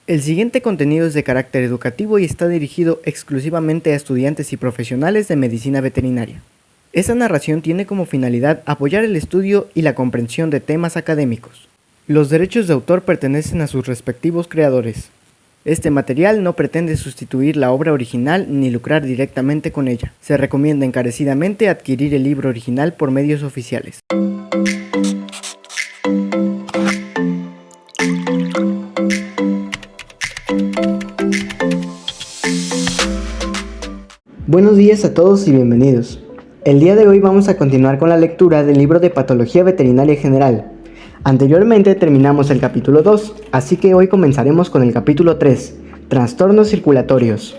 El siguiente contenido es de carácter educativo y está dirigido exclusivamente a estudiantes y profesionales de medicina veterinaria. Esta narración tiene como finalidad apoyar el estudio y la comprensión de temas académicos. Los derechos de autor pertenecen a sus respectivos creadores. Este material no pretende sustituir la obra original ni lucrar directamente con ella. Se recomienda encarecidamente adquirir el libro original por medios oficiales. Buenos días a todos y bienvenidos. El día de hoy vamos a continuar con la lectura del libro de Patología Veterinaria General. Anteriormente terminamos el capítulo 2, así que hoy comenzaremos con el capítulo 3, Trastornos circulatorios.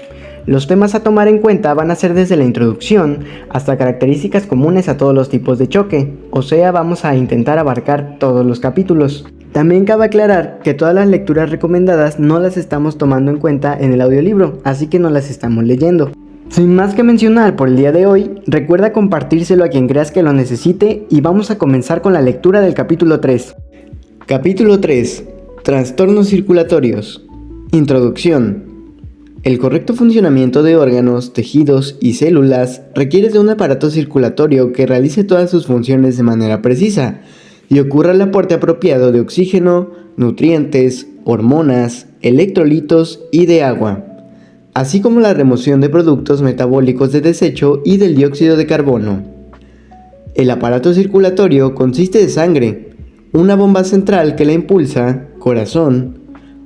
Los temas a tomar en cuenta van a ser desde la introducción hasta características comunes a todos los tipos de choque, o sea, vamos a intentar abarcar todos los capítulos. También cabe aclarar que todas las lecturas recomendadas no las estamos tomando en cuenta en el audiolibro, así que no las estamos leyendo. Sin más que mencionar por el día de hoy, recuerda compartírselo a quien creas que lo necesite y vamos a comenzar con la lectura del capítulo 3. Capítulo 3. Trastornos circulatorios. Introducción. El correcto funcionamiento de órganos, tejidos y células requiere de un aparato circulatorio que realice todas sus funciones de manera precisa y ocurra el aporte apropiado de oxígeno, nutrientes, hormonas, electrolitos y de agua, así como la remoción de productos metabólicos de desecho y del dióxido de carbono. El aparato circulatorio consiste de sangre, una bomba central que la impulsa, corazón,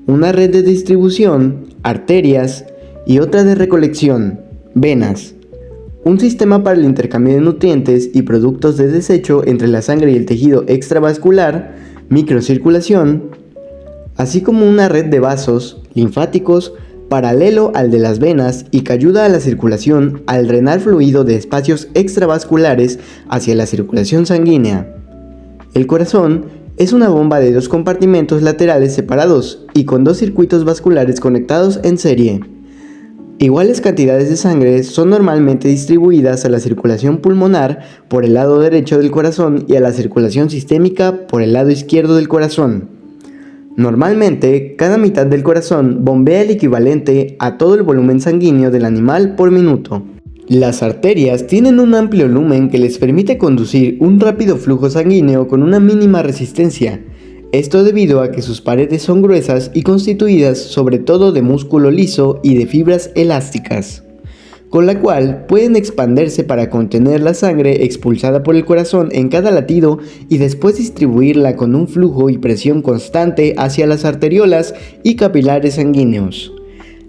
una red de distribución, arterias y otra de recolección, venas, un sistema para el intercambio de nutrientes y productos de desecho entre la sangre y el tejido extravascular, microcirculación, así como una red de vasos linfáticos paralelo al de las venas y que ayuda a la circulación al drenar fluido de espacios extravasculares hacia la circulación sanguínea. El corazón es una bomba de dos compartimentos laterales separados y con dos circuitos vasculares conectados en serie. Iguales cantidades de sangre son normalmente distribuidas a la circulación pulmonar por el lado derecho del corazón y a la circulación sistémica por el lado izquierdo del corazón. Normalmente, cada mitad del corazón bombea el equivalente a todo el volumen sanguíneo del animal por minuto. Las arterias tienen un amplio lumen que les permite conducir un rápido flujo sanguíneo con una mínima resistencia. Esto debido a que sus paredes son gruesas y constituidas sobre todo de músculo liso y de fibras elásticas, con la cual pueden expandirse para contener la sangre expulsada por el corazón en cada latido y después distribuirla con un flujo y presión constante hacia las arteriolas y capilares sanguíneos.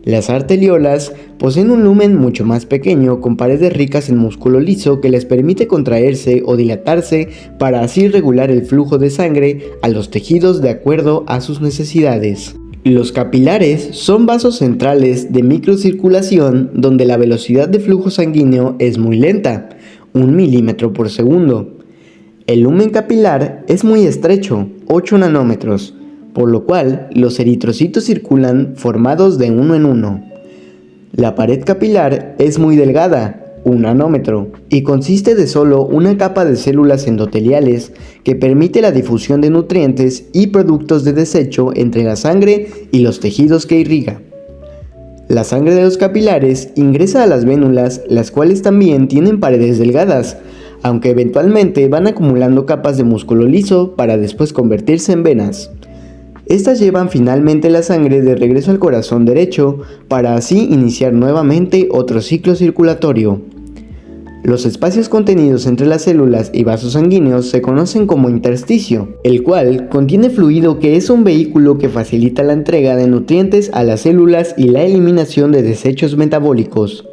Las arteriolas poseen un lumen mucho más pequeño con paredes ricas en músculo liso que les permite contraerse o dilatarse para así regular el flujo de sangre a los tejidos de acuerdo a sus necesidades. Los capilares son vasos centrales de microcirculación donde la velocidad de flujo sanguíneo es muy lenta, 1 milímetro por segundo. El lumen capilar es muy estrecho, 8 nanómetros, por lo cual los eritrocitos circulan formados de uno en uno. La pared capilar es muy delgada, 1 nanómetro, y consiste de solo una capa de células endoteliales que permite la difusión de nutrientes y productos de desecho entre la sangre y los tejidos que irriga. La sangre de los capilares ingresa a las vénulas, las cuales también tienen paredes delgadas, aunque eventualmente van acumulando capas de músculo liso para después convertirse en venas. Estas llevan finalmente la sangre de regreso al corazón derecho para así iniciar nuevamente otro ciclo circulatorio. Los espacios contenidos entre las células y vasos sanguíneos se conocen como intersticio, el cual contiene fluido que es un vehículo que facilita la entrega de nutrientes a las células y la eliminación de desechos metabólicos.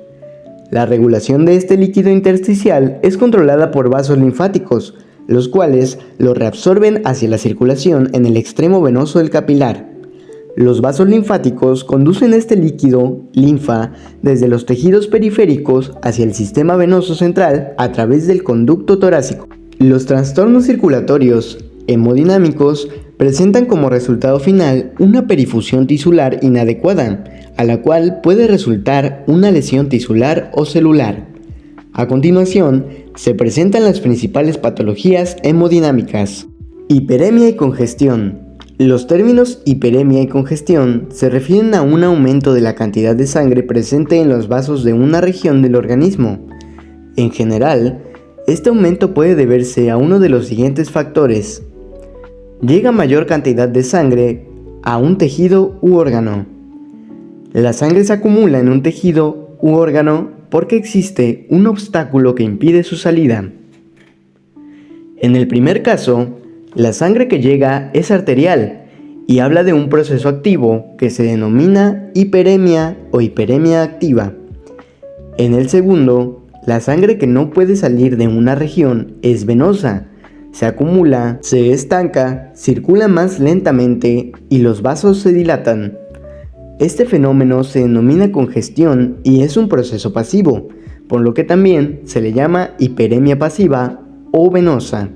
La regulación de este líquido intersticial es controlada por vasos linfáticos, los cuales lo reabsorben hacia la circulación en el extremo venoso del capilar. Los vasos linfáticos conducen este líquido, linfa, desde los tejidos periféricos hacia el sistema venoso central a través del conducto torácico. Los trastornos circulatorios hemodinámicos presentan como resultado final una perifusión tisular inadecuada, a la cual puede resultar una lesión tisular o celular. A continuación, se presentan las principales patologías hemodinámicas. Hiperemia y congestión. Los términos hiperemia y congestión se refieren a un aumento de la cantidad de sangre presente en los vasos de una región del organismo. En general, este aumento puede deberse a uno de los siguientes factores. Llega mayor cantidad de sangre a un tejido u órgano. La sangre se acumula en un tejido u órgano porque existe un obstáculo que impide su salida. En el primer caso, la sangre que llega es arterial y habla de un proceso activo que se denomina hiperemia o hiperemia activa. En el segundo, la sangre que no puede salir de una región es venosa, se acumula, se estanca, circula más lentamente y los vasos se dilatan. Este fenómeno se denomina congestión y es un proceso pasivo, por lo que también se le llama hiperemia pasiva o venosa.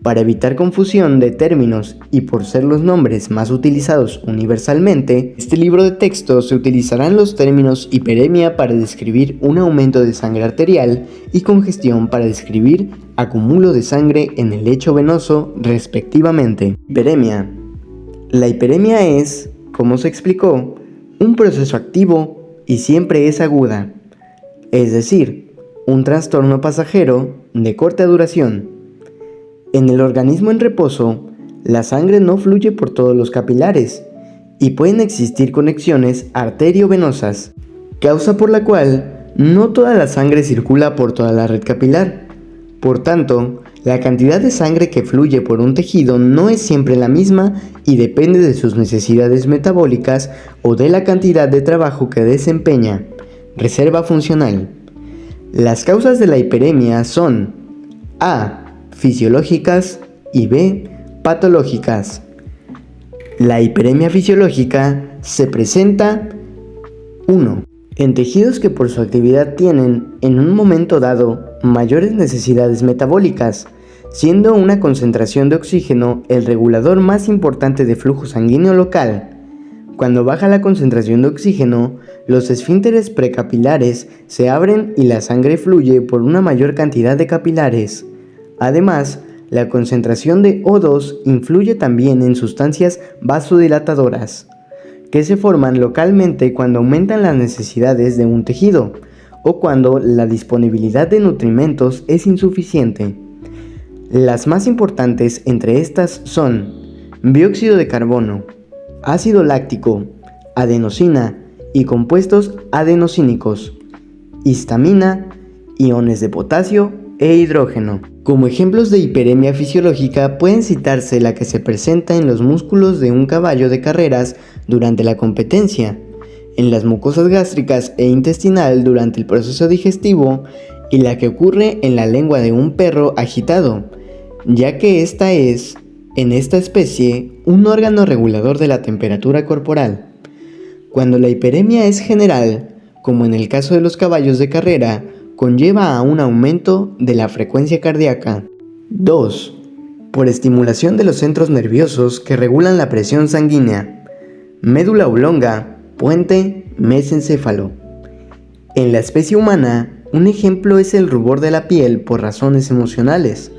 Para evitar confusión de términos y por ser los nombres más utilizados universalmente, en este libro de texto se utilizarán los términos hiperemia para describir un aumento de sangre arterial y congestión para describir acúmulo de sangre en el lecho venoso, respectivamente. Hiperemia. La hiperemia es, como se explicó, un proceso activo y siempre es aguda, es decir, un trastorno pasajero de corta duración. En el organismo en reposo, la sangre no fluye por todos los capilares y pueden existir conexiones arteriovenosas, causa por la cual no toda la sangre circula por toda la red capilar. Por tanto, la cantidad de sangre que fluye por un tejido no es siempre la misma y depende de sus necesidades metabólicas o de la cantidad de trabajo que desempeña. Reserva funcional. Las causas de la hiperemia son A. Fisiológicas y B. Patológicas. La hiperemia fisiológica se presenta 1. En tejidos que por su actividad tienen, en un momento dado, mayores necesidades metabólicas, siendo una concentración de oxígeno el regulador más importante de flujo sanguíneo local. Cuando baja la concentración de oxígeno, los esfínteres precapilares se abren y la sangre fluye por una mayor cantidad de capilares. Además, la concentración de O2 influye también en sustancias vasodilatadoras, que se forman localmente cuando aumentan las necesidades de un tejido o cuando la disponibilidad de nutrimentos es insuficiente. Las más importantes entre estas son dióxido de carbono, ácido láctico, adenosina y compuestos adenosínicos, histamina, iones de potasio e hidrógeno. Como ejemplos de hiperemia fisiológica pueden citarse la que se presenta en los músculos de un caballo de carreras durante la competencia, en las mucosas gástricas e intestinal durante el proceso digestivo y la que ocurre en la lengua de un perro agitado, ya que esta es, en esta especie, un órgano regulador de la temperatura corporal. Cuando la hiperemia es general, como en el caso de los caballos de carrera, conlleva a un aumento de la frecuencia cardíaca. 2. Por estimulación de los centros nerviosos que regulan la presión sanguínea. Médula oblonga, puente, mesencéfalo. En la especie humana, un ejemplo es el rubor de la piel por razones emocionales,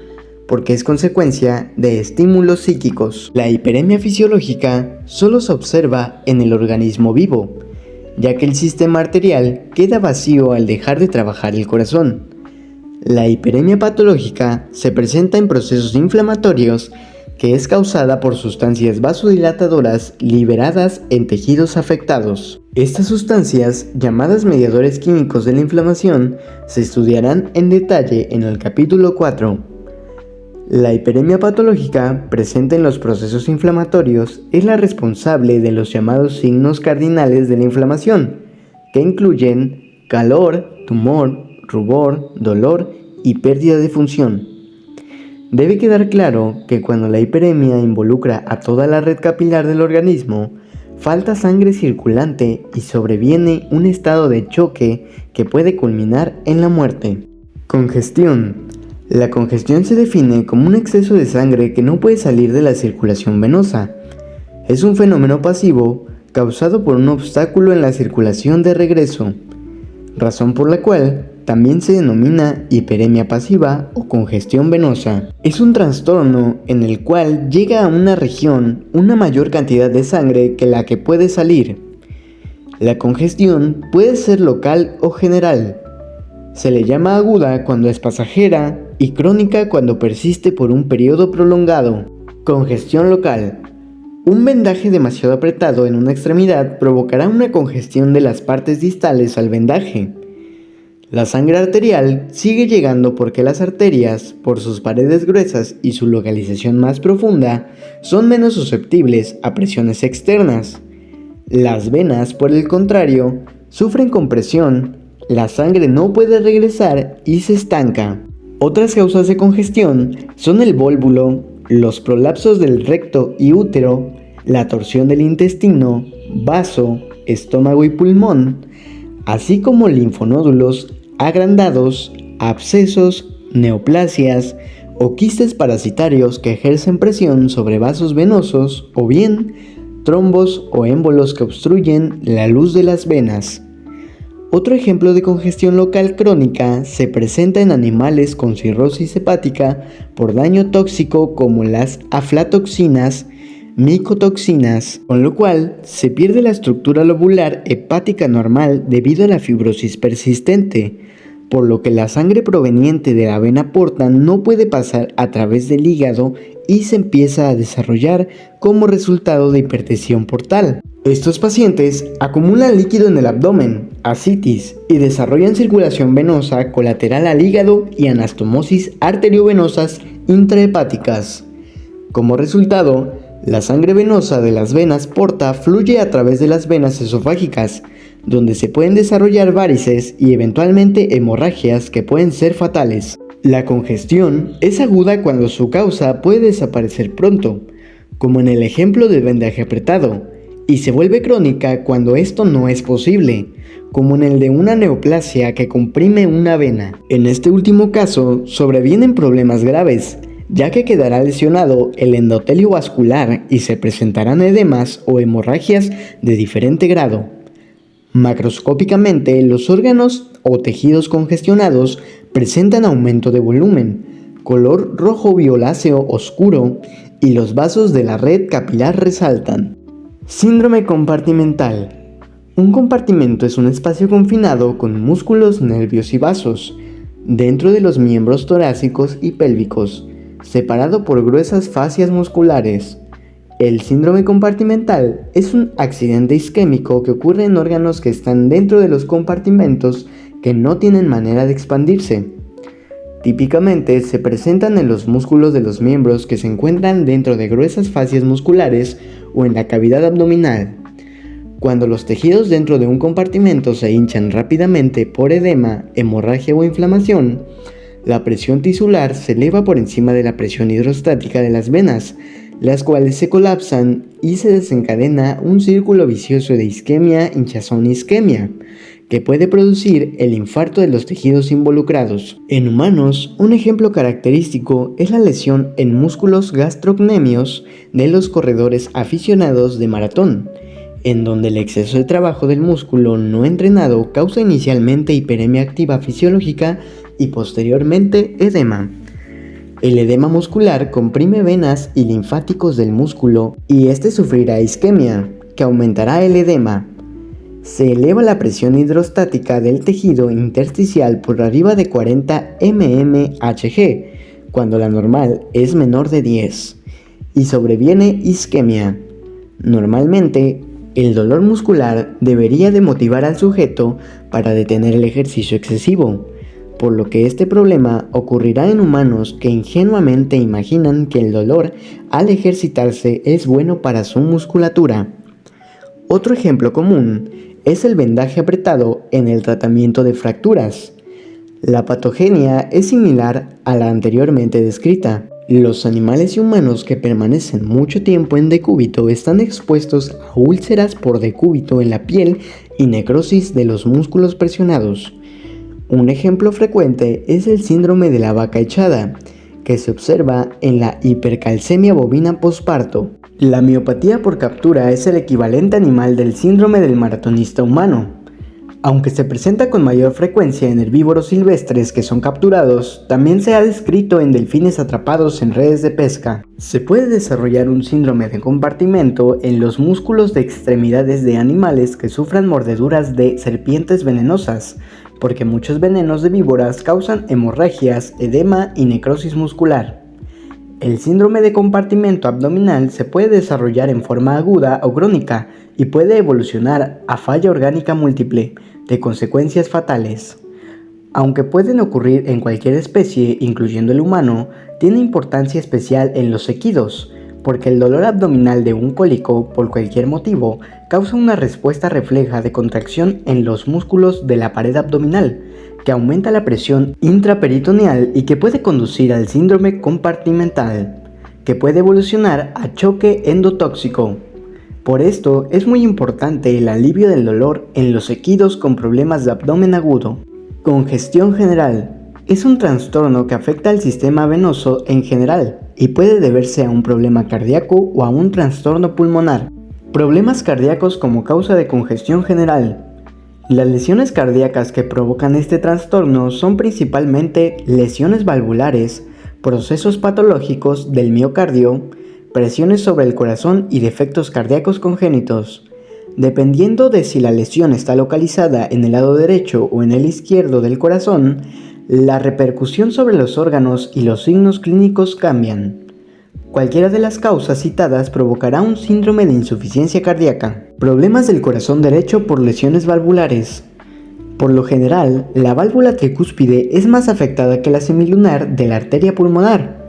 porque es consecuencia de estímulos psíquicos. La hiperemia fisiológica solo se observa en el organismo vivo, ya que el sistema arterial queda vacío al dejar de trabajar el corazón. La hiperemia patológica se presenta en procesos inflamatorios que es causada por sustancias vasodilatadoras liberadas en tejidos afectados. Estas sustancias, llamadas mediadores químicos de la inflamación, se estudiarán en detalle en el capítulo 4. La hiperemia patológica, presente en los procesos inflamatorios, es la responsable de los llamados signos cardinales de la inflamación, que incluyen calor, tumor, rubor, dolor y pérdida de función. Debe quedar claro que cuando la hiperemia involucra a toda la red capilar del organismo, falta sangre circulante y sobreviene un estado de choque que puede culminar en la muerte. Congestión. La congestión se define como un exceso de sangre que no puede salir de la circulación venosa. Es un fenómeno pasivo causado por un obstáculo en la circulación de regreso, razón por la cual También se denomina hiperemia pasiva o congestión venosa. Es un trastorno en el cual llega a una región una mayor cantidad de sangre que la que puede salir. La congestión puede ser local o general. Se le llama aguda cuando es pasajera y crónica cuando persiste por un periodo prolongado. Congestión local. Un vendaje demasiado apretado en una extremidad provocará una congestión de las partes distales al vendaje. La sangre arterial sigue llegando porque las arterias, por sus paredes gruesas y su localización más profunda, son menos susceptibles a presiones externas. Las venas, por el contrario, sufren compresión, la sangre no puede regresar y se estanca. Otras causas de congestión son el vólvulo, los prolapsos del recto y útero, la torsión del intestino, vaso, estómago y pulmón, así como linfonódulos agrandados, abscesos, neoplasias o quistes parasitarios que ejercen presión sobre vasos venosos o bien trombos o émbolos que obstruyen la luz de las venas. Otro ejemplo de congestión local crónica se presenta en animales con cirrosis hepática por daño tóxico como las aflatoxinas, micotoxinas, con lo cual se pierde la estructura lobular hepática normal debido a la fibrosis persistente, por lo que la sangre proveniente de la vena porta no puede pasar a través del hígado y se empieza a desarrollar como resultado de hipertensión portal. Estos pacientes acumulan líquido en el abdomen, ascitis, y desarrollan circulación venosa colateral al hígado y anastomosis arteriovenosas intrahepáticas. Como resultado, la sangre venosa de las venas porta fluye a través de las venas esofágicas, donde se pueden desarrollar varices y eventualmente hemorragias que pueden ser fatales. La congestión es aguda cuando su causa puede desaparecer pronto, como en el ejemplo del vendaje apretado, y se vuelve crónica cuando esto no es posible, como en el de una neoplasia que comprime una vena. En este último caso, sobrevienen problemas graves, ya que quedará lesionado el endotelio vascular y se presentarán edemas o hemorragias de diferente grado. Macroscópicamente, los órganos o tejidos congestionados presentan aumento de volumen, color rojo violáceo oscuro y los vasos de la red capilar resaltan. Síndrome compartimental. Un compartimento es un espacio confinado con músculos, nervios y vasos, dentro de los miembros torácicos y pélvicos, separado por gruesas fascias musculares. El síndrome compartimental es un accidente isquémico que ocurre en órganos que están dentro de los compartimentos que no tienen manera de expandirse. Típicamente se presentan en los músculos de los miembros que se encuentran dentro de gruesas fascias musculares o en la cavidad abdominal. Cuando los tejidos dentro de un compartimento se hinchan rápidamente por edema, hemorragia o inflamación, la presión tisular se eleva por encima de la presión hidrostática de las venas, las cuales se colapsan y se desencadena un círculo vicioso de isquemia, hinchazón y isquemia, que puede producir el infarto de los tejidos involucrados. En humanos, un ejemplo característico es la lesión en músculos gastrocnemios de los corredores aficionados de maratón, en donde el exceso de trabajo del músculo no entrenado causa inicialmente hiperemia activa fisiológica y posteriormente edema. El edema muscular comprime venas y linfáticos del músculo y este sufrirá isquemia, que aumentará el edema. Se eleva la presión hidrostática del tejido intersticial por arriba de 40 mmHg, cuando la normal es menor de 10, y sobreviene isquemia. Normalmente, el dolor muscular debería de motivar al sujeto para detener el ejercicio excesivo, por lo que este problema ocurrirá en humanos que ingenuamente imaginan que el dolor al ejercitarse es bueno para su musculatura. Otro ejemplo común es el vendaje apretado en el tratamiento de fracturas. La patogenia es similar a la anteriormente descrita. Los animales y humanos que permanecen mucho tiempo en decúbito están expuestos a úlceras por decúbito en la piel y necrosis de los músculos presionados. Un ejemplo frecuente es el síndrome de la vaca echada, que se observa en la hipercalcemia bovina posparto. La miopatía por captura es el equivalente animal del síndrome del maratonista humano. Aunque se presenta con mayor frecuencia en herbívoros silvestres que son capturados, también se ha descrito en delfines atrapados en redes de pesca. Se puede desarrollar un síndrome de compartimento en los músculos de extremidades de animales que sufran mordeduras de serpientes venenosas, porque muchos venenos de víboras causan hemorragias, edema y necrosis muscular. El síndrome de compartimento abdominal se puede desarrollar en forma aguda o crónica y puede evolucionar a falla orgánica múltiple, de consecuencias fatales. Aunque pueden ocurrir en cualquier especie, incluyendo el humano, tiene importancia especial en los equidos, porque el dolor abdominal de un cólico, por cualquier motivo, causa una respuesta refleja de contracción en los músculos de la pared abdominal, que aumenta la presión intraperitoneal y que puede conducir al síndrome compartimental, que puede evolucionar a choque endotóxico. Por esto es muy importante el alivio del dolor en los equidos con problemas de abdomen agudo. Congestión general. Es un trastorno que afecta al sistema venoso en general y puede deberse a un problema cardíaco o a un trastorno pulmonar. Problemas cardíacos como causa de congestión general. Las lesiones cardíacas que provocan este trastorno son principalmente lesiones valvulares, procesos patológicos del miocardio, presiones sobre el corazón y defectos cardíacos congénitos. Dependiendo de si la lesión está localizada en el lado derecho o en el izquierdo del corazón, la repercusión sobre los órganos y los signos clínicos cambian. Cualquiera de las causas citadas provocará un síndrome de insuficiencia cardíaca. Problemas del corazón derecho por lesiones valvulares. Por lo general, la válvula tricúspide es más afectada que la semilunar de la arteria pulmonar.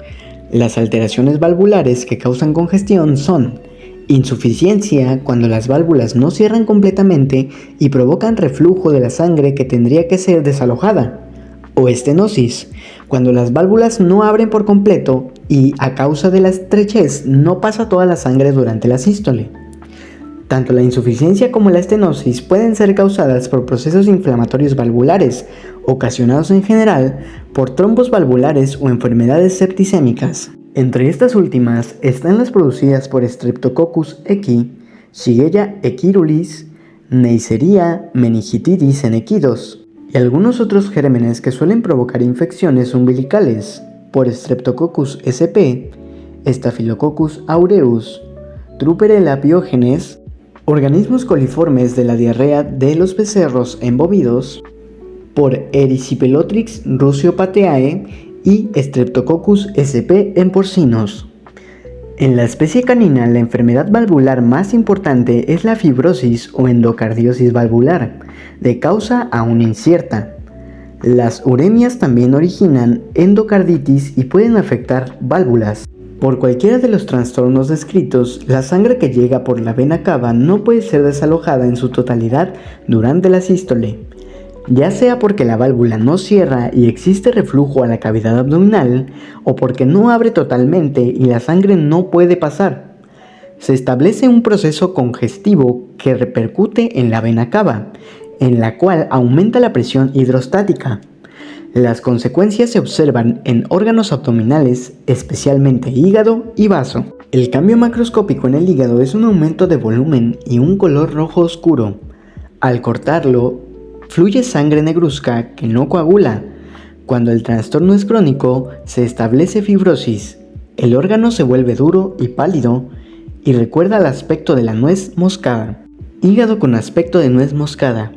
Las alteraciones valvulares que causan congestión son insuficiencia cuando las válvulas no cierran completamente y provocan reflujo de la sangre que tendría que ser desalojada, o estenosis, cuando las válvulas no abren por completo y a causa de la estrechez no pasa toda la sangre durante la sístole. Tanto la insuficiencia como la estenosis pueden ser causadas por procesos inflamatorios valvulares, ocasionados en general por trombos valvulares o enfermedades septicémicas. Entre estas últimas están las producidas por Streptococcus equi, Shigella equirulis, Neisseria meningitidis en equidos, y algunos otros gérmenes que suelen provocar infecciones umbilicales, por Streptococcus sp, Staphylococcus aureus, Trupperella pyogenes, organismos coliformes de la diarrea de los becerros en bovidos, por Erysipelotrix ruseopateae y Streptococcus sp en porcinos. En la especie canina, la enfermedad valvular más importante es la fibrosis o endocardiosis valvular, de causa aún incierta. Las uremias también originan endocarditis y pueden afectar válvulas. Por cualquiera de los trastornos descritos, la sangre que llega por la vena cava no puede ser desalojada en su totalidad durante la sístole, ya sea porque la válvula no cierra y existe reflujo a la cavidad abdominal, o porque no abre totalmente y la sangre no puede pasar. Se establece un proceso congestivo que repercute en la vena cava, en la cual aumenta la presión hidrostática. Las consecuencias se observan en órganos abdominales, especialmente hígado y vaso. El cambio macroscópico en el hígado es un aumento de volumen y un color rojo oscuro. Al cortarlo, fluye sangre negruzca que no coagula. Cuando el trastorno es crónico, se establece fibrosis. El órgano se vuelve duro y pálido y recuerda al aspecto de la nuez moscada. Hígado con aspecto de nuez moscada.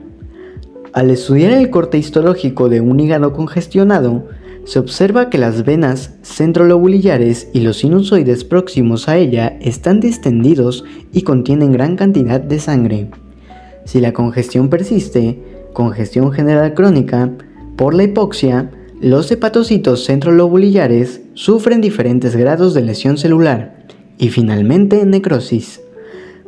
Al estudiar el corte histológico de un hígado congestionado, se observa que las venas centrolobulillares y los sinusoides próximos a ella están distendidos y contienen gran cantidad de sangre. Si la congestión persiste, congestión general crónica, por la hipoxia, los hepatocitos centrolobulillares sufren diferentes grados de lesión celular y finalmente necrosis.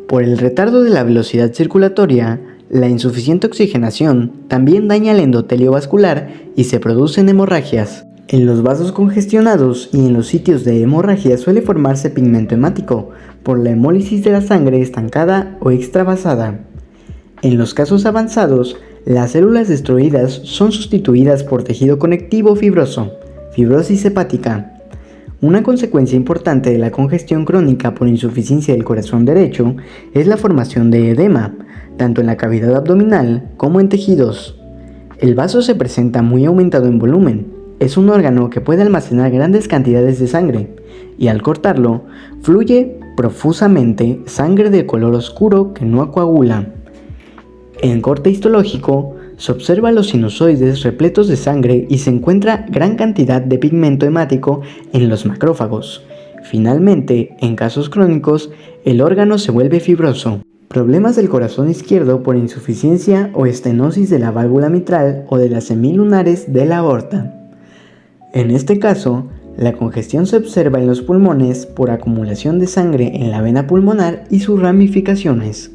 Por el retardo de la velocidad circulatoria, la insuficiente oxigenación también daña el endotelio vascular y se producen hemorragias. En los vasos congestionados y en los sitios de hemorragia suele formarse pigmento hemático por la hemólisis de la sangre estancada o extravasada. En los casos avanzados, las células destruidas son sustituidas por tejido conectivo fibroso, fibrosis hepática. Una consecuencia importante de la congestión crónica por insuficiencia del corazón derecho es la formación de edema, tanto en la cavidad abdominal como en tejidos. El vaso se presenta muy aumentado en volumen. Es un órgano que puede almacenar grandes cantidades de sangre y al cortarlo, fluye profusamente sangre de color oscuro que no coagula. En corte histológico, se observa los sinusoides repletos de sangre y se encuentra gran cantidad de pigmento hemático en los macrófagos. Finalmente, en casos crónicos, el órgano se vuelve fibroso. Problemas del corazón izquierdo por insuficiencia o estenosis de la válvula mitral o de las semilunares de la aorta. En este caso, la congestión se observa en los pulmones por acumulación de sangre en la vena pulmonar y sus ramificaciones.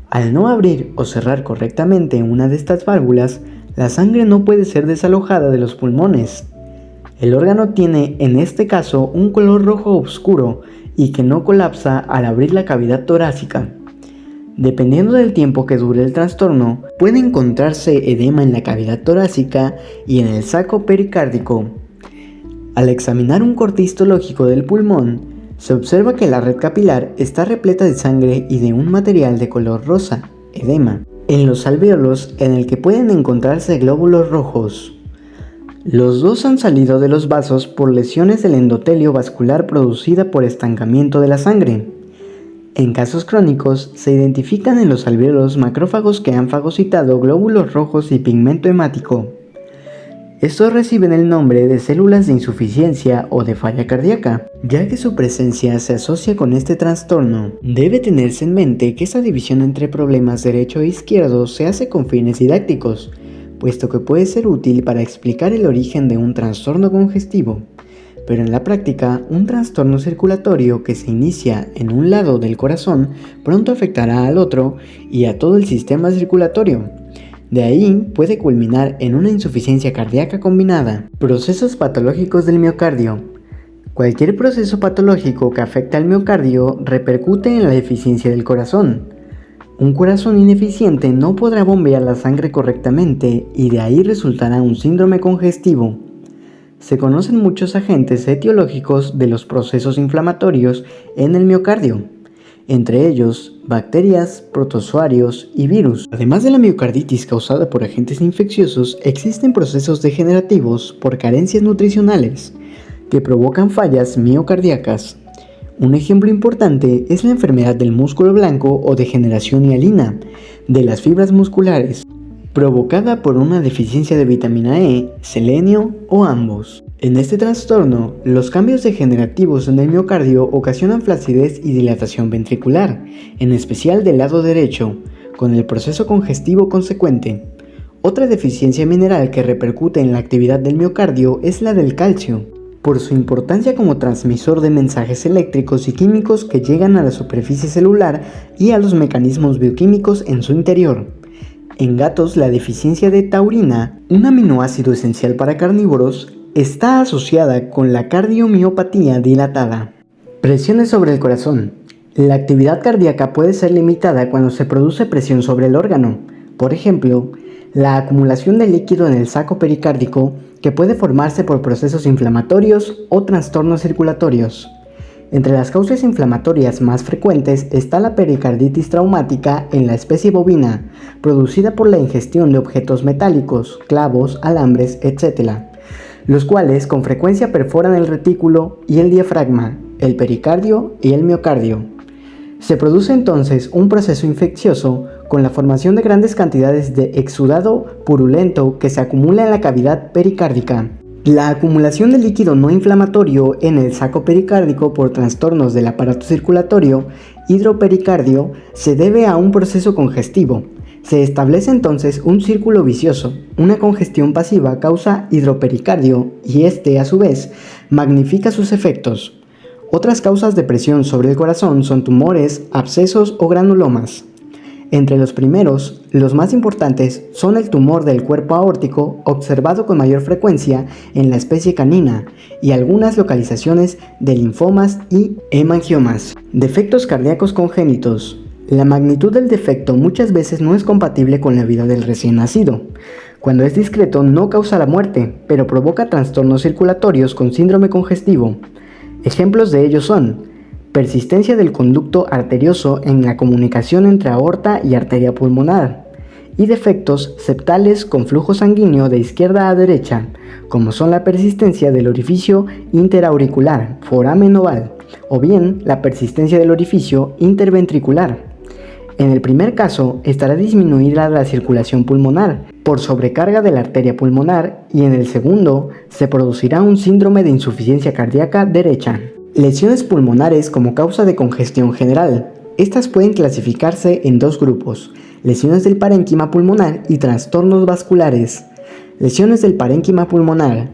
Al no abrir o cerrar correctamente una de estas válvulas, la sangre no puede ser desalojada de los pulmones. El órgano tiene en este caso un color rojo oscuro y que no colapsa al abrir la cavidad torácica. Dependiendo del tiempo que dure el trastorno, puede encontrarse edema en la cavidad torácica y en el saco pericárdico. Al examinar un corte histológico del pulmón, se observa que la red capilar está repleta de sangre y de un material de color rosa, edema, en los alvéolos en el que pueden encontrarse glóbulos rojos. Los dos han salido de los vasos por lesiones del endotelio vascular producida por estancamiento de la sangre. En casos crónicos, se identifican en los alvéolos macrófagos que han fagocitado glóbulos rojos y pigmento hemático. Estos reciben el nombre de células de insuficiencia o de falla cardíaca, ya que su presencia se asocia con este trastorno. Debe tenerse en mente que esa división entre problemas derecho e izquierdo se hace con fines didácticos, puesto que puede ser útil para explicar el origen de un trastorno congestivo. Pero en la práctica, un trastorno circulatorio que se inicia en un lado del corazón pronto afectará al otro y a todo el sistema circulatorio. De ahí puede culminar en una insuficiencia cardíaca combinada. Procesos patológicos del miocardio. Cualquier proceso patológico que afecte al miocardio repercute en la eficiencia del corazón. Un corazón ineficiente no podrá bombear la sangre correctamente y de ahí resultará un síndrome congestivo. Se conocen muchos agentes etiológicos de los procesos inflamatorios en el miocardio, entre ellos bacterias, protozoarios y virus. Además de la miocarditis causada por agentes infecciosos, existen procesos degenerativos por carencias nutricionales que provocan fallas miocardíacas. Un ejemplo importante es la enfermedad del músculo blanco o degeneración hialina de las fibras musculares, provocada por una deficiencia de vitamina E, selenio o ambos. En este trastorno, los cambios degenerativos en el miocardio ocasionan flacidez y dilatación ventricular, en especial del lado derecho, con el proceso congestivo consecuente. Otra deficiencia mineral que repercute en la actividad del miocardio es la del calcio, por su importancia como transmisor de mensajes eléctricos y químicos que llegan a la superficie celular y a los mecanismos bioquímicos en su interior. En gatos, la deficiencia de taurina, un aminoácido esencial para carnívoros, está asociada con la cardiomiopatía dilatada. Presiones sobre el corazón. La actividad cardíaca puede ser limitada cuando se produce presión sobre el órgano. Por ejemplo, la acumulación de líquido en el saco pericárdico, que puede formarse por procesos inflamatorios o trastornos circulatorios. Entre las causas inflamatorias más frecuentes está la pericarditis traumática en la especie bovina, producida por la ingestión de objetos metálicos, clavos, alambres, etc., los cuales con frecuencia perforan el retículo y el diafragma, el pericardio y el miocardio. Se produce entonces un proceso infeccioso con la formación de grandes cantidades de exudado purulento que se acumula en la cavidad pericárdica. La acumulación de líquido no inflamatorio en el saco pericárdico por trastornos del aparato circulatorio, hidropericardio, se debe a un proceso congestivo. Se establece entonces un círculo vicioso. Una congestión pasiva causa hidropericardio y este, a su vez, magnifica sus efectos. Otras causas de presión sobre el corazón son tumores, abscesos o granulomas. Entre los primeros, los más importantes son el tumor del cuerpo aórtico, observado con mayor frecuencia en la especie canina, y algunas localizaciones de linfomas y hemangiomas. Defectos cardíacos congénitos. La magnitud del defecto muchas veces no es compatible con la vida del recién nacido. Cuando es discreto no causa la muerte, pero provoca trastornos circulatorios con síndrome congestivo. Ejemplos de ellos son persistencia del conducto arterioso en la comunicación entre aorta y arteria pulmonar, y defectos septales con flujo sanguíneo de izquierda a derecha, como son la persistencia del orificio interauricular, foramen oval, o bien la persistencia del orificio interventricular. En el primer caso, estará disminuida la circulación pulmonar por sobrecarga de la arteria pulmonar, y en el segundo, se producirá un síndrome de insuficiencia cardíaca derecha. Lesiones pulmonares como causa de congestión general. Estas pueden clasificarse en dos grupos: lesiones del parénquima pulmonar y trastornos vasculares. Lesiones del parénquima pulmonar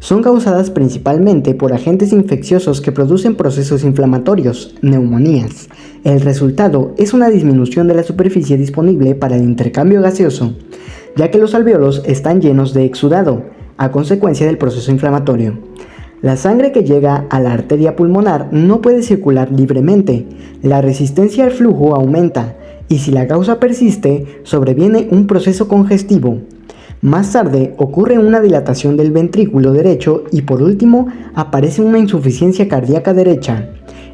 son causadas principalmente por agentes infecciosos que producen procesos inflamatorios, neumonías. El resultado es una disminución de la superficie disponible para el intercambio gaseoso, ya que los alvéolos están llenos de exudado, a consecuencia del proceso inflamatorio. La sangre que llega a la arteria pulmonar no puede circular libremente, la resistencia al flujo aumenta, y si la causa persiste, sobreviene un proceso congestivo. Más tarde ocurre una dilatación del ventrículo derecho y por último aparece una insuficiencia cardíaca derecha.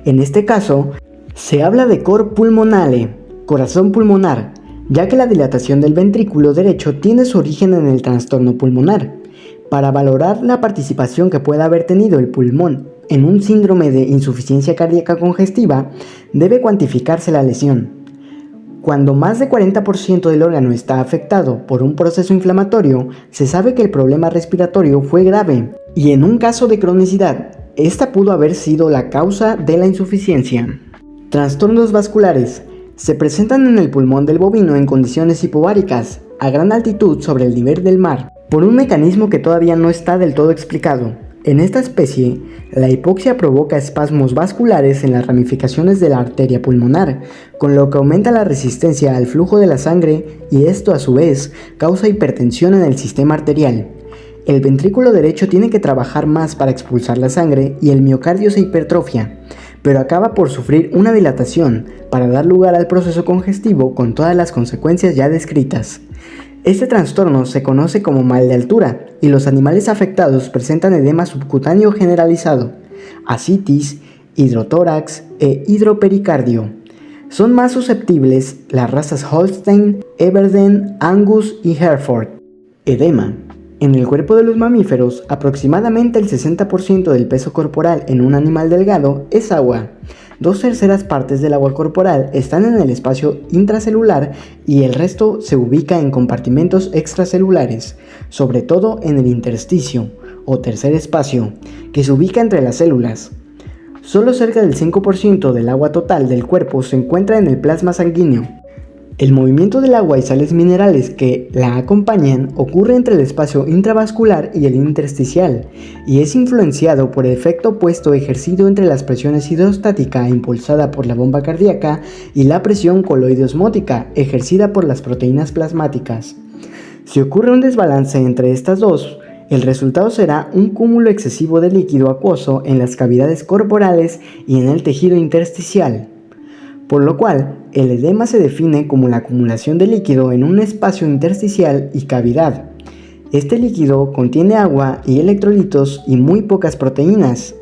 En este caso, se habla de cor pulmonale, corazón pulmonar, ya que la dilatación del ventrículo derecho tiene su origen en el trastorno pulmonar. Para valorar la participación que pueda haber tenido el pulmón en un síndrome de insuficiencia cardíaca congestiva, debe cuantificarse la lesión. Cuando más de 40% del órgano está afectado por un proceso inflamatorio, se sabe que el problema respiratorio fue grave, y en un caso de cronicidad, esta pudo haber sido la causa de la insuficiencia. Trastornos vasculares. Se presentan en el pulmón del bovino en condiciones hipováricas, a gran altitud sobre el nivel del mar, por un mecanismo que todavía no está del todo explicado. En esta especie, la hipoxia provoca espasmos vasculares en las ramificaciones de la arteria pulmonar, con lo que aumenta la resistencia al flujo de la sangre, y esto a su vez causa hipertensión en el sistema arterial. El ventrículo derecho tiene que trabajar más para expulsar la sangre y el miocardio se hipertrofia, pero acaba por sufrir una dilatación para dar lugar al proceso congestivo con todas las consecuencias ya descritas. Este trastorno se conoce como mal de altura, y los animales afectados presentan edema subcutáneo generalizado, ascitis, hidrotórax e hidropericardio. Son más susceptibles las razas Holstein, Aberdeen, Angus y Hereford. Edema. En el cuerpo de los mamíferos, aproximadamente el 60% del peso corporal en un animal delgado es agua. 2/3 partes del agua corporal están en el espacio intracelular y el resto se ubica en compartimentos extracelulares, sobre todo en el intersticio, o tercer espacio, que se ubica entre las células. Solo cerca del 5% del agua total del cuerpo se encuentra en el plasma sanguíneo. El movimiento del agua y sales minerales que la acompañan ocurre entre el espacio intravascular y el intersticial, y es influenciado por el efecto opuesto ejercido entre las presiones hidrostática impulsada por la bomba cardíaca y la presión coloide-osmótica ejercida por las proteínas plasmáticas. Si ocurre un desbalance entre estas dos, el resultado será un cúmulo excesivo de líquido acuoso en las cavidades corporales y en el tejido intersticial, por lo cual el edema se define como la acumulación de líquido en un espacio intersticial y cavidad. Este líquido contiene agua y electrolitos y muy pocas proteínas,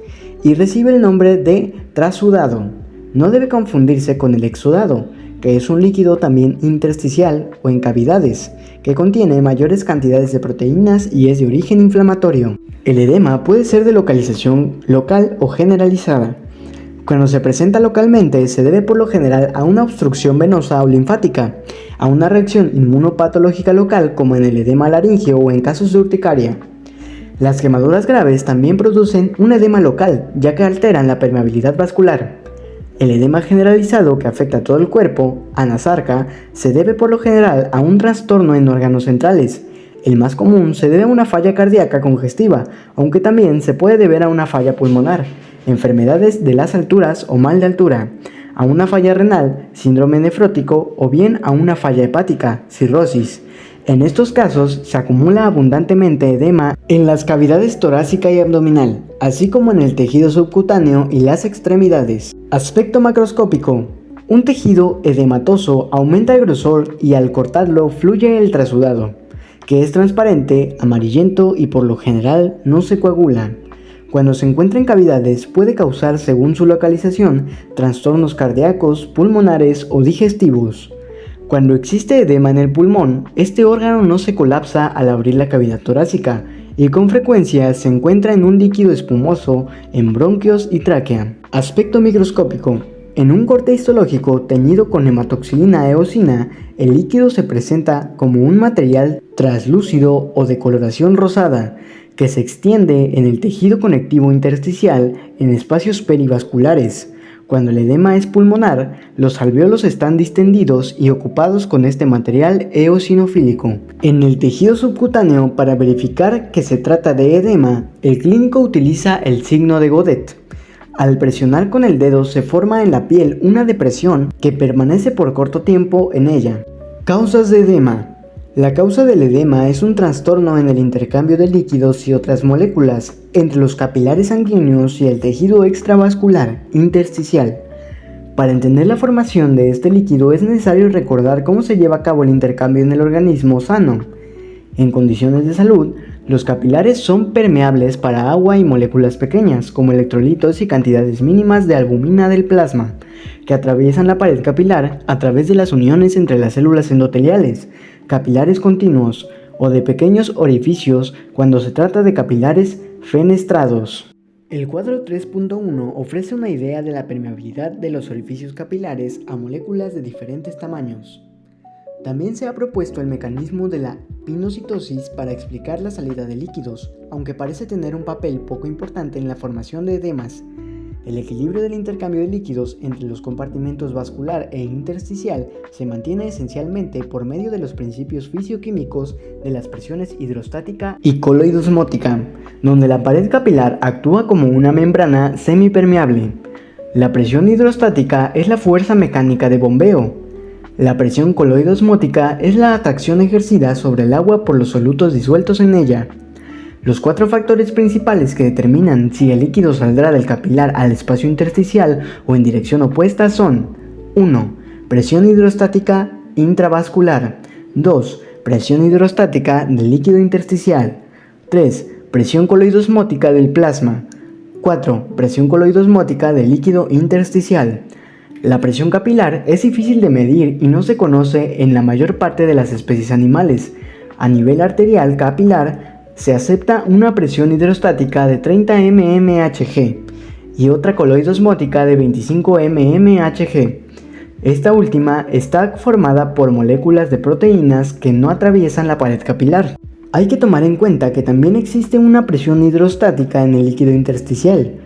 y recibe el nombre de trasudado. No debe confundirse con el exudado, que es un líquido también intersticial o en cavidades, que contiene mayores cantidades de proteínas y es de origen inflamatorio. El edema puede ser de localización local o generalizada. Cuando se presenta localmente, se debe por lo general a una obstrucción venosa o linfática, a una reacción inmunopatológica local como en el edema laríngeo o en casos de urticaria. Las quemaduras graves también producen un edema local, ya que alteran la permeabilidad vascular. El edema generalizado que afecta a todo el cuerpo, anasarca, se debe por lo general a un trastorno en órganos centrales. El más común se debe a una falla cardíaca congestiva, aunque también se puede deber a una falla pulmonar, enfermedades de las alturas o mal de altura, a una falla renal, síndrome nefrótico o bien a una falla hepática, cirrosis. En estos casos se acumula abundantemente edema en las cavidades torácica y abdominal, así como en el tejido subcutáneo y las extremidades. Aspecto macroscópico. Un tejido edematoso aumenta el grosor y al cortarlo fluye el trasudado, que es transparente, amarillento y por lo general no se coagula. Cuando se encuentra en cavidades puede causar, según su localización, trastornos cardíacos, pulmonares o digestivos. Cuando existe edema en el pulmón, este órgano no se colapsa al abrir la cavidad torácica y con frecuencia se encuentra en un líquido espumoso en bronquios y tráquea. Aspecto microscópico. En un corte histológico teñido con hematoxilina eosina, el líquido se presenta como un material translúcido o de coloración rosada, que se extiende en el tejido conectivo intersticial en espacios perivasculares. Cuando el edema es pulmonar, los alvéolos están distendidos y ocupados con este material eosinofílico. En el tejido subcutáneo, para verificar que se trata de edema, el clínico utiliza el signo de Godet. Al presionar con el dedo se forma en la piel una depresión que permanece por corto tiempo en ella. Causas de edema. La causa del edema es un trastorno en el intercambio de líquidos y otras moléculas entre los capilares sanguíneos y el tejido extravascular intersticial. Para entender la formación de este líquido es necesario recordar cómo se lleva a cabo el intercambio en el organismo sano. En condiciones de salud, los capilares son permeables para agua y moléculas pequeñas, como electrolitos y cantidades mínimas de albúmina del plasma, que atraviesan la pared capilar a través de las uniones entre las células endoteliales, capilares continuos o de pequeños orificios cuando se trata de capilares fenestrados. El cuadro 3.1 ofrece una idea de la permeabilidad de los orificios capilares a moléculas de diferentes tamaños. También se ha propuesto el mecanismo de la pinocitosis para explicar la salida de líquidos, aunque parece tener un papel poco importante en la formación de edemas. El equilibrio del intercambio de líquidos entre los compartimentos vascular e intersticial se mantiene esencialmente por medio de los principios fisioquímicos de las presiones hidrostática y coloidosmótica, donde la pared capilar actúa como una membrana semipermeable. La presión hidrostática es la fuerza mecánica de bombeo. La presión coloidosmótica es la atracción ejercida sobre el agua por los solutos disueltos en ella. Los 4 factores principales que determinan si el líquido saldrá del capilar al espacio intersticial o en dirección opuesta son: 1. Presión hidrostática intravascular. 2. Presión hidrostática del líquido intersticial. 3. Presión coloidosmótica del plasma. 4. Presión coloidosmótica del líquido intersticial. La presión capilar es difícil de medir y no se conoce en la mayor parte de las especies animales. A nivel arterial capilar se acepta una presión hidrostática de 30 mmHg y otra coloidosmótica de 25 mmHg. Esta última está formada por moléculas de proteínas que no atraviesan la pared capilar. Hay que tomar en cuenta que también existe una presión hidrostática en el líquido intersticial,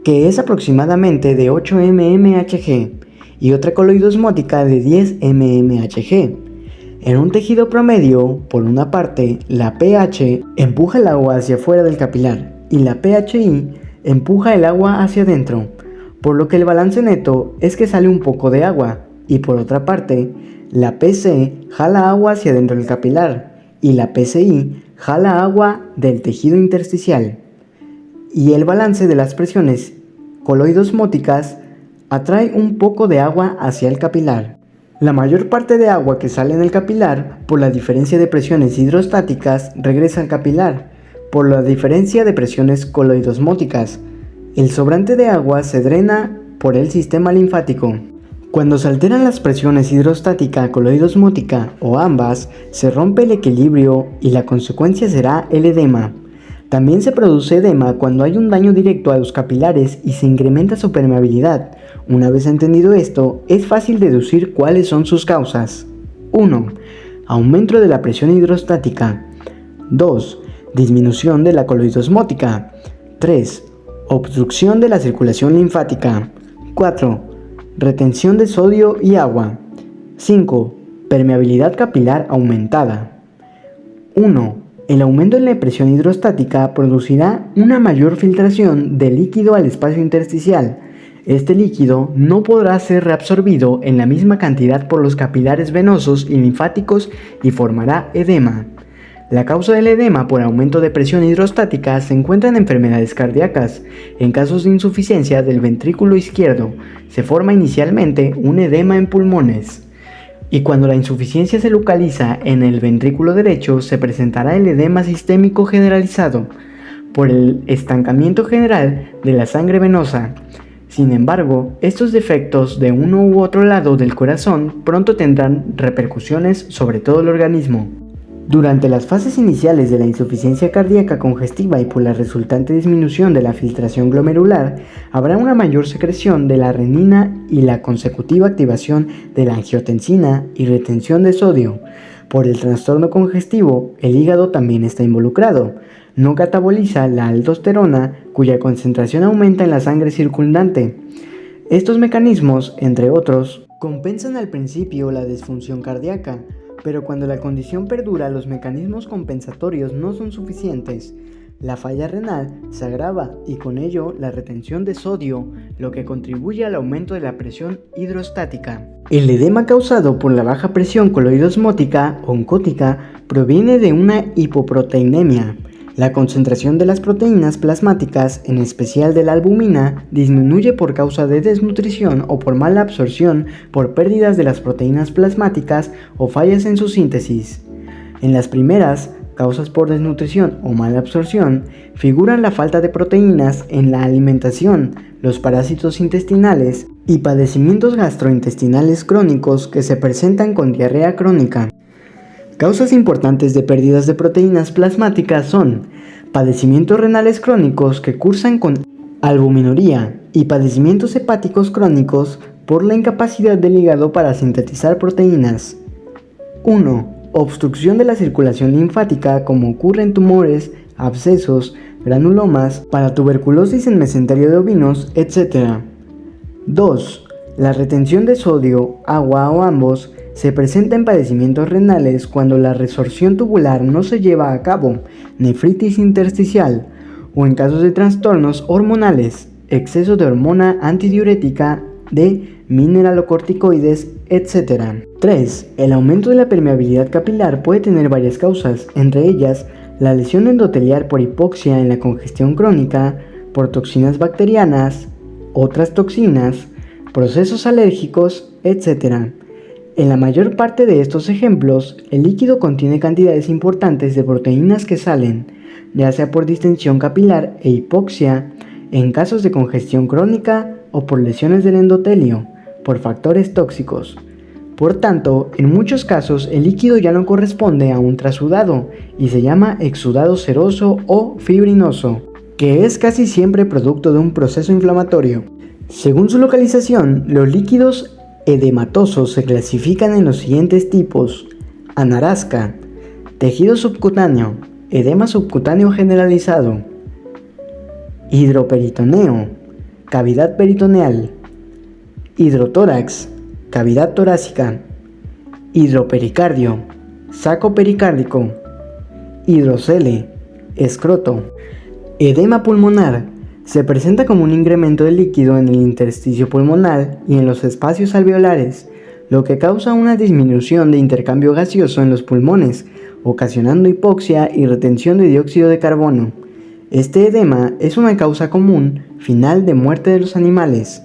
que es aproximadamente de 8 mmHg, y otra coloidosmótica de 10 mmHg. En un tejido promedio, por una parte, la pH empuja el agua hacia afuera del capilar y la pHI empuja el agua hacia adentro, por lo que el balance neto es que sale un poco de agua, y por otra parte, la PC jala agua hacia adentro del capilar y la PCI jala agua del tejido intersticial. Y el balance de las presiones coloidosmóticas atrae un poco de agua hacia el capilar. La mayor parte de agua que sale en el capilar, por la diferencia de presiones hidrostáticas, regresa al capilar, por la diferencia de presiones coloidosmóticas. El sobrante de agua se drena por el sistema linfático. Cuando se alteran las presiones hidrostática, coloidosmótica o ambas, se rompe el equilibrio y la consecuencia será el edema. También se produce edema cuando hay un daño directo a los capilares y se incrementa su permeabilidad. Una vez entendido esto, es fácil deducir cuáles son sus causas. 1. Aumento de la presión hidrostática. 2. Disminución de la coloidosmótica. 3. Obstrucción de la circulación linfática. 4. Retención de sodio y agua. 5. Permeabilidad capilar aumentada. 1. El aumento en la presión hidrostática producirá una mayor filtración de líquido al espacio intersticial. Este líquido no podrá ser reabsorbido en la misma cantidad por los capilares venosos y linfáticos y formará edema. La causa del edema por aumento de presión hidrostática se encuentra en enfermedades cardíacas. En casos de insuficiencia del ventrículo izquierdo, se forma inicialmente un edema en pulmones. Y cuando la insuficiencia se localiza en el ventrículo derecho, se presentará el edema sistémico generalizado. por el estancamiento general de la sangre venosa. Sin embargo, estos defectos de uno u otro lado del corazón pronto tendrán repercusiones sobre todo el organismo. Durante las fases iniciales de la insuficiencia cardíaca congestiva y por la resultante disminución de la filtración glomerular, habrá una mayor secreción de la renina y la consecutiva activación de la angiotensina y retención de sodio. Por el trastorno congestivo, el hígado también está involucrado. No cataboliza la aldosterona, cuya concentración aumenta en la sangre circundante. Estos mecanismos, entre otros, compensan al principio la disfunción cardíaca, pero cuando la condición perdura, los mecanismos compensatorios no son suficientes. La falla renal se agrava y con ello la retención de sodio, lo que contribuye al aumento de la presión hidrostática. El edema causado por la baja presión coloidosmótica o oncótica proviene de una hipoproteinemia. La concentración de las proteínas plasmáticas, en especial de la albumina, disminuye por causa de desnutrición o por mala absorción por pérdidas de las proteínas plasmáticas o fallas en su síntesis. En las primeras, causas por desnutrición o mala absorción, figuran la falta de proteínas en la alimentación, los parásitos intestinales y padecimientos gastrointestinales crónicos que se presentan con diarrea crónica. Causas importantes de pérdidas de proteínas plasmáticas son padecimientos renales crónicos que cursan con albuminuría y padecimientos hepáticos crónicos por la incapacidad del hígado para sintetizar proteínas. 1. Obstrucción de la circulación linfática, como ocurre en tumores, abscesos, granulomas, para tuberculosis en mesenterio de ovinos, etc. 2. La retención de sodio, agua o ambos se presenta en padecimientos renales cuando la resorción tubular no se lleva a cabo, nefritis intersticial, o en casos de trastornos hormonales, exceso de hormona antidiurética, de mineralocorticoides, etc. 3. El aumento de la permeabilidad capilar puede tener varias causas, entre ellas la lesión endotelial por hipoxia en la congestión crónica, por toxinas bacterianas, otras toxinas, procesos alérgicos, etc. En la mayor parte de estos ejemplos, el líquido contiene cantidades importantes de proteínas que salen, ya sea por distensión capilar e hipoxia, en casos de congestión crónica o por lesiones del endotelio, por factores tóxicos. Por tanto, en muchos casos el líquido ya no corresponde a un trasudado y se llama exudado seroso o fibrinoso, que es casi siempre producto de un proceso inflamatorio. Según su localización, los líquidos edematosos se clasifican en los siguientes tipos: anarasca, tejido subcutáneo, edema subcutáneo generalizado, hidroperitoneo, cavidad peritoneal, hidrotórax, cavidad torácica, hidropericardio, saco pericárdico, hidrocele, escroto. Edema pulmonar se presenta como un incremento de líquido en el intersticio pulmonar y en los espacios alveolares, lo que causa una disminución de intercambio gaseoso en los pulmones, ocasionando hipoxia y retención de dióxido de carbono. Este edema es una causa común final de muerte de los animales.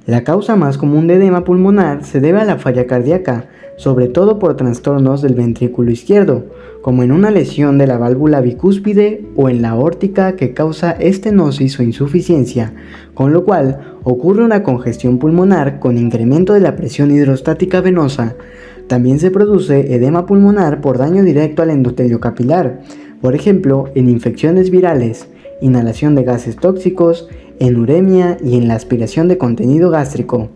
La causa más común de edema pulmonar se debe a la falla cardíaca, sobre todo por trastornos del ventrículo izquierdo, como en una lesión de la válvula bicúspide o en la aórtica que causa estenosis o insuficiencia, con lo cual ocurre una congestión pulmonar con incremento de la presión hidrostática venosa. También se produce edema pulmonar por daño directo al endotelio capilar, por ejemplo, en infecciones virales, inhalación de gases tóxicos, en uremia y en la aspiración de contenido gástrico.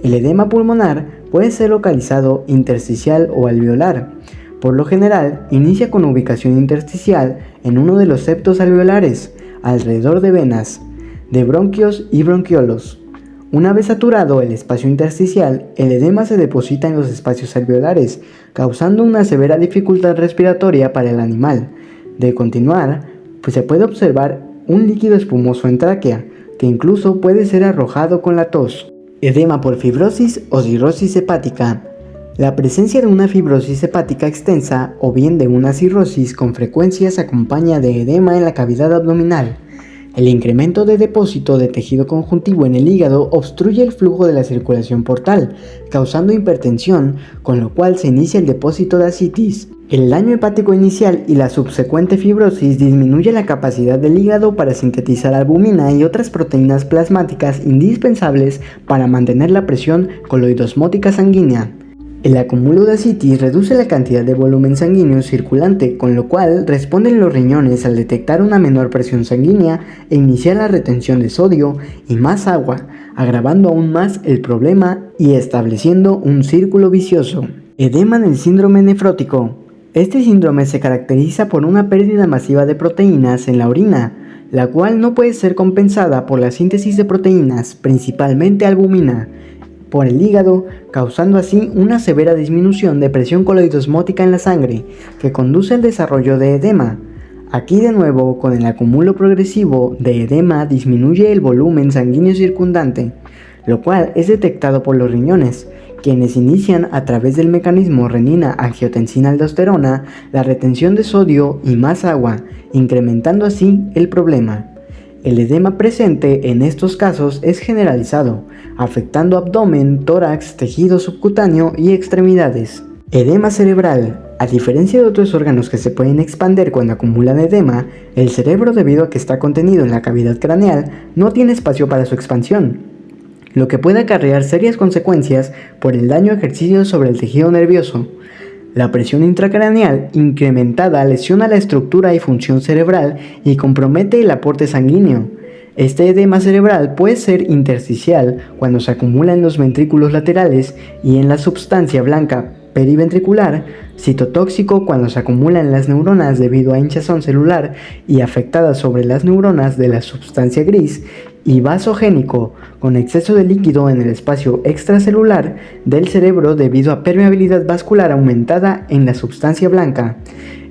El edema pulmonar puede ser localizado intersticial o alveolar. Por lo general, inicia con ubicación intersticial en uno de los septos alveolares, alrededor de venas, de bronquios y bronquiolos. Una vez saturado el espacio intersticial, el edema se deposita en los espacios alveolares, causando una severa dificultad respiratoria para el animal. De continuar, se puede observar un líquido espumoso en tráquea, que incluso puede ser arrojado con la tos. Edema por fibrosis o cirrosis hepática. La presencia de una fibrosis hepática extensa o bien de una cirrosis con frecuencia se acompaña de edema en la cavidad abdominal. El incremento de depósito de tejido conjuntivo en el hígado obstruye el flujo de la circulación portal, causando hipertensión, con lo cual se inicia el depósito de ascitis. El daño hepático inicial y la subsecuente fibrosis disminuye la capacidad del hígado para sintetizar albúmina y otras proteínas plasmáticas indispensables para mantener la presión coloidosmótica sanguínea. El acúmulo de ascitis reduce la cantidad de volumen sanguíneo circulante, con lo cual responden los riñones al detectar una menor presión sanguínea e iniciar la retención de sodio y más agua, agravando aún más el problema y estableciendo un círculo vicioso. Edema en el síndrome nefrótico. Este síndrome se caracteriza por una pérdida masiva de proteínas en la orina, la cual no puede ser compensada por la síntesis de proteínas, principalmente albúmina, por el hígado, causando así una severa disminución de presión coloidosmótica en la sangre, que conduce al desarrollo de edema. Aquí de nuevo, con el acúmulo progresivo de edema disminuye el volumen sanguíneo circundante, lo cual es detectado por los riñones, quienes inician a través del mecanismo renina-angiotensina-aldosterona la retención de sodio y más agua, incrementando así el problema. El edema presente en estos casos es generalizado, afectando abdomen, tórax, tejido subcutáneo y extremidades. Edema cerebral. A diferencia de otros órganos que se pueden expander cuando acumulan edema, el cerebro, debido a que está contenido en la cavidad craneal, no tiene espacio para su expansión, lo que puede acarrear serias consecuencias por el daño ejercido sobre el tejido nervioso. La presión intracraneal incrementada lesiona la estructura y función cerebral y compromete el aporte sanguíneo. Este edema cerebral puede ser intersticial cuando se acumula en los ventrículos laterales y en la substancia blanca periventricular, citotóxico cuando se acumula en las neuronas debido a hinchazón celular y afectada sobre las neuronas de la substancia gris, y vasogénico con exceso de líquido en el espacio extracelular del cerebro debido a permeabilidad vascular aumentada en la substancia blanca.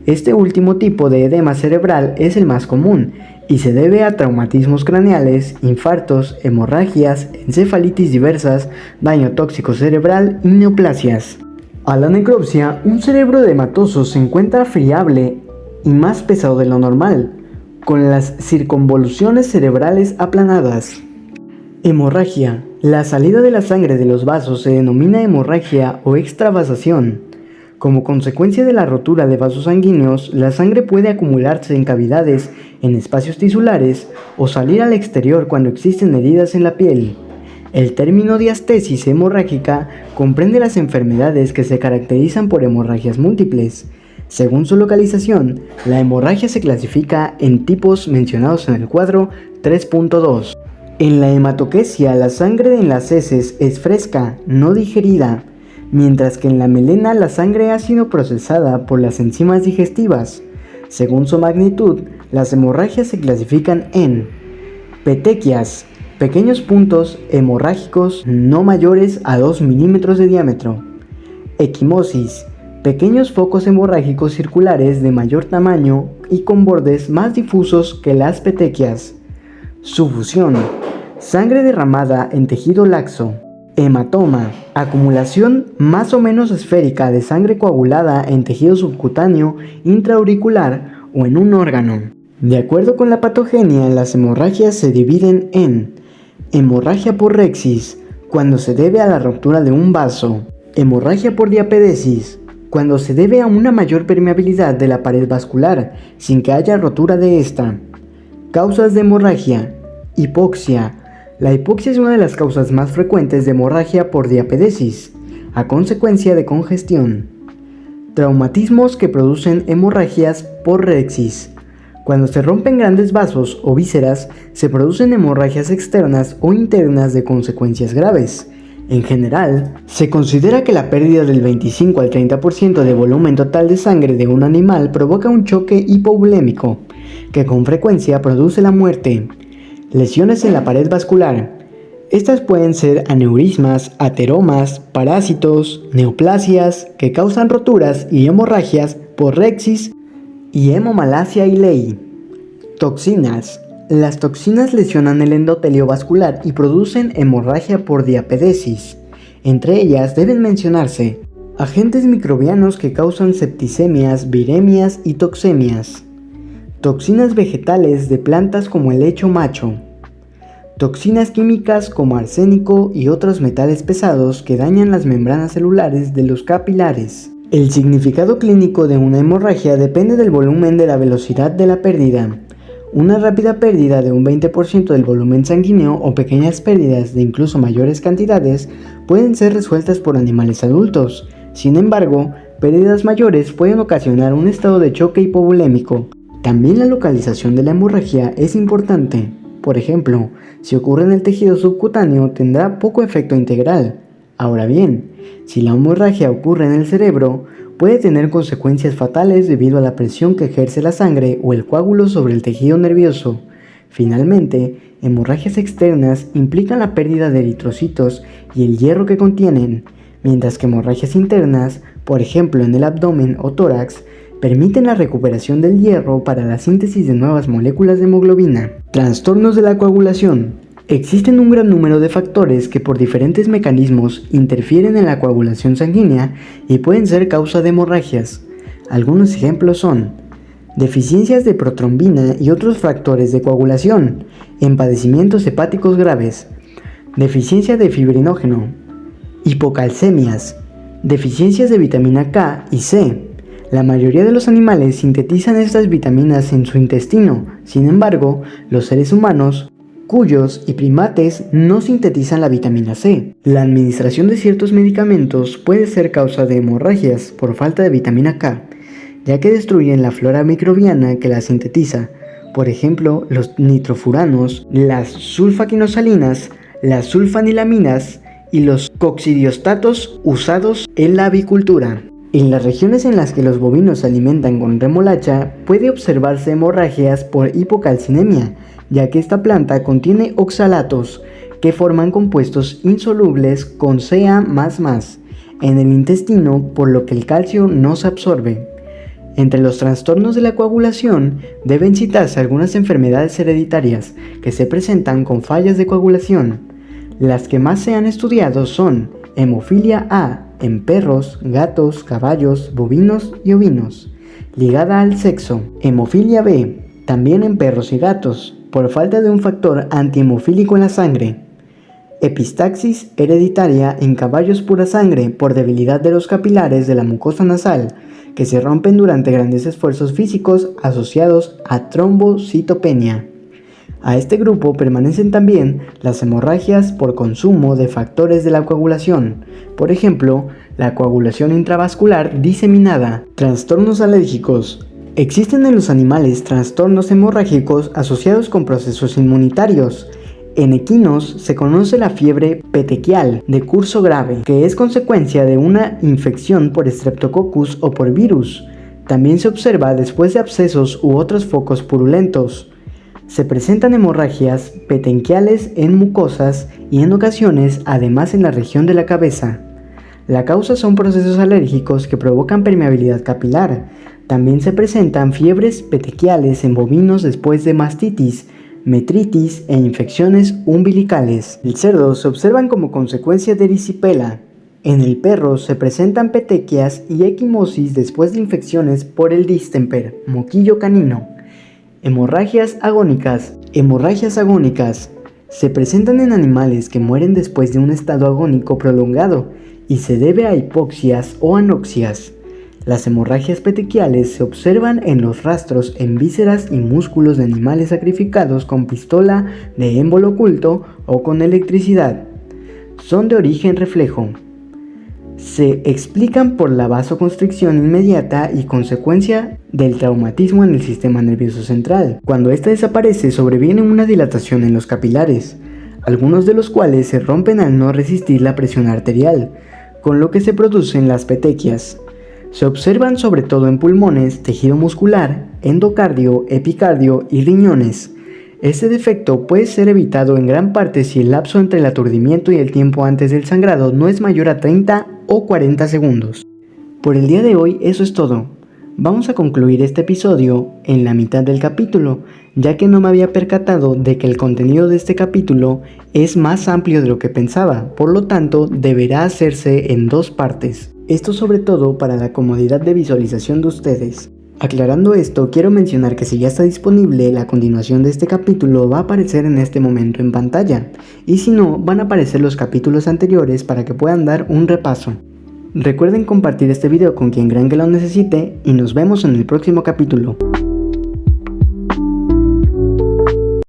Este último tipo de edema cerebral es el más común y se debe a traumatismos craneales, infartos, hemorragias, encefalitis diversas, daño tóxico cerebral y neoplasias. A la necropsia, un cerebro edematoso se encuentra friable y más pesado de lo normal, con las circunvoluciones cerebrales aplanadas. Hemorragia. La salida de la sangre de los vasos se denomina hemorragia o extravasación. Como consecuencia de la rotura de vasos sanguíneos, la sangre puede acumularse en cavidades, en espacios tisulares o salir al exterior cuando existen heridas en la piel. El término diastesis hemorrágica comprende las enfermedades que se caracterizan por hemorragias múltiples. Según su localización, la hemorragia se clasifica en tipos mencionados en el cuadro 3.2. En la hematoquesia, la sangre en las heces es fresca, no digerida, mientras que en la melena la sangre ha sido procesada por las enzimas digestivas. Según su magnitud, las hemorragias se clasifican en petequias, pequeños puntos hemorrágicos no mayores a 2 milímetros de diámetro. Equimosis, pequeños focos hemorrágicos circulares de mayor tamaño y con bordes más difusos que las petequias. Sufusión, sangre derramada en tejido laxo. Hematoma, acumulación más o menos esférica de sangre coagulada en tejido subcutáneo, intraauricular o en un órgano. De acuerdo con la patogenia, las hemorragias se dividen en hemorragia por rexis, cuando se debe a la ruptura de un vaso. Hemorragia por diapedesis, cuando se debe a una mayor permeabilidad de la pared vascular, sin que haya rotura de esta. Causas de hemorragia. Hipoxia. La hipoxia es una de las causas más frecuentes de hemorragia por diapedesis, a consecuencia de congestión. Traumatismos que producen hemorragias por rexis. Cuando se rompen grandes vasos o vísceras, se producen hemorragias externas o internas de consecuencias graves. En general, se considera que la pérdida del 25 al 30% de volumen total de sangre de un animal provoca un choque hipovolémico, que con frecuencia produce la muerte. Lesiones en la pared vascular. Estas pueden ser aneurismas, ateromas, parásitos, neoplasias, que causan roturas y hemorragias por rexis y hemomalacia y ley. Toxinas. Las toxinas lesionan el endotelio vascular y producen hemorragia por diapedesis. Entre ellas deben mencionarse agentes microbianos que causan septicemias, viremias y toxemias. Toxinas vegetales de plantas como el hecho macho. Toxinas químicas como arsénico y otros metales pesados que dañan las membranas celulares de los capilares. El significado clínico de una hemorragia depende del volumen de la velocidad de la pérdida. Una rápida pérdida de un 20% del volumen sanguíneo o pequeñas pérdidas de incluso mayores cantidades pueden ser resueltas por animales adultos. Sin embargo, pérdidas mayores pueden ocasionar un estado de choque hipovolémico. También la localización de la hemorragia es importante. Por ejemplo, si ocurre en el tejido subcutáneo tendrá poco efecto integral. Ahora bien, si la hemorragia ocurre en el cerebro, puede tener consecuencias fatales debido a la presión que ejerce la sangre o el coágulo sobre el tejido nervioso. Finalmente, hemorragias externas implican la pérdida de eritrocitos y el hierro que contienen, mientras que hemorragias internas, por ejemplo en el abdomen o tórax, permiten la recuperación del hierro para la síntesis de nuevas moléculas de hemoglobina. Trastornos de la coagulación. Existen un gran número de factores que por diferentes mecanismos interfieren en la coagulación sanguínea y pueden ser causa de hemorragias. Algunos ejemplos son deficiencias de protrombina y otros factores de coagulación en padecimientos hepáticos graves, deficiencia de fibrinógeno, hipocalcemias, deficiencias de vitamina K y C. La mayoría de los animales sintetizan estas vitaminas en su intestino, sin embargo, los seres humanos, cuyos y primates no sintetizan la vitamina C. La administración de ciertos medicamentos puede ser causa de hemorragias por falta de vitamina K, ya que destruyen la flora microbiana que la sintetiza, por ejemplo, los nitrofuranos, las sulfaquinosalinas, las sulfanilaminas y los coccidiostatos usados en la avicultura. En las regiones en las que los bovinos se alimentan con remolacha, puede observarse hemorragias por hipocalcinemia, ya que esta planta contiene oxalatos, que forman compuestos insolubles con Ca++ en el intestino, por lo que el calcio no se absorbe. Entre los trastornos de la coagulación deben citarse algunas enfermedades hereditarias que se presentan con fallas de coagulación. Las que más se han estudiado son hemofilia A en perros, gatos, caballos, bovinos y ovinos, ligada al sexo; hemofilia B, también en perros y gatos, por falta de un factor antihemofílico en la sangre; epistaxis hereditaria en caballos pura sangre por debilidad de los capilares de la mucosa nasal, que se rompen durante grandes esfuerzos físicos asociados a trombocitopenia. A este grupo permanecen también las hemorragias por consumo de factores de la coagulación, por ejemplo, la coagulación intravascular diseminada. Trastornos alérgicos. Existen en los animales trastornos hemorrágicos asociados con procesos inmunitarios. En equinos se conoce la fiebre petequial de curso grave, que es consecuencia de una infección por Streptococcus o por virus. También se observa después de abscesos u otros focos purulentos. Se presentan hemorragias petequiales en mucosas y en ocasiones además en la región de la cabeza. La causa son procesos alérgicos que provocan permeabilidad capilar. También se presentan fiebres petequiales en bovinos después de mastitis, metritis e infecciones umbilicales. El cerdo se observan como consecuencia de erisipela. En el perro se presentan petequias y equimosis después de infecciones por el distemper, moquillo canino. Hemorragias agónicas. Hemorragias agónicas se presentan en animales que mueren después de un estado agónico prolongado y se debe a hipoxias o anoxias. Las hemorragias petequiales se observan en los rastros en vísceras y músculos de animales sacrificados con pistola de émbolo oculto o con electricidad. Son de origen reflejo. Se explican por la vasoconstricción inmediata y consecuencia del traumatismo en el sistema nervioso central. Cuando ésta desaparece, sobreviene una dilatación en los capilares, algunos de los cuales se rompen al no resistir la presión arterial, con lo que se producen las petequias. Se observan sobre todo en pulmones, tejido muscular, endocardio, epicardio y riñones. Este defecto puede ser evitado en gran parte si el lapso entre el aturdimiento y el tiempo antes del sangrado no es mayor a 30 o 40 segundos. Por el día de hoy eso es todo. Vamos a concluir este episodio en la mitad del capítulo, ya que no me había percatado de que el contenido de este capítulo es más amplio de lo que pensaba, por lo tanto deberá hacerse en 2 partes. Esto sobre todo para la comodidad de visualización de ustedes. Aclarando esto, quiero mencionar que si ya está disponible, la continuación de este capítulo va a aparecer en este momento en pantalla, y si no, van a aparecer los capítulos anteriores para que puedan dar un repaso. Recuerden compartir este video con quien crean que lo necesite y nos vemos en el próximo capítulo.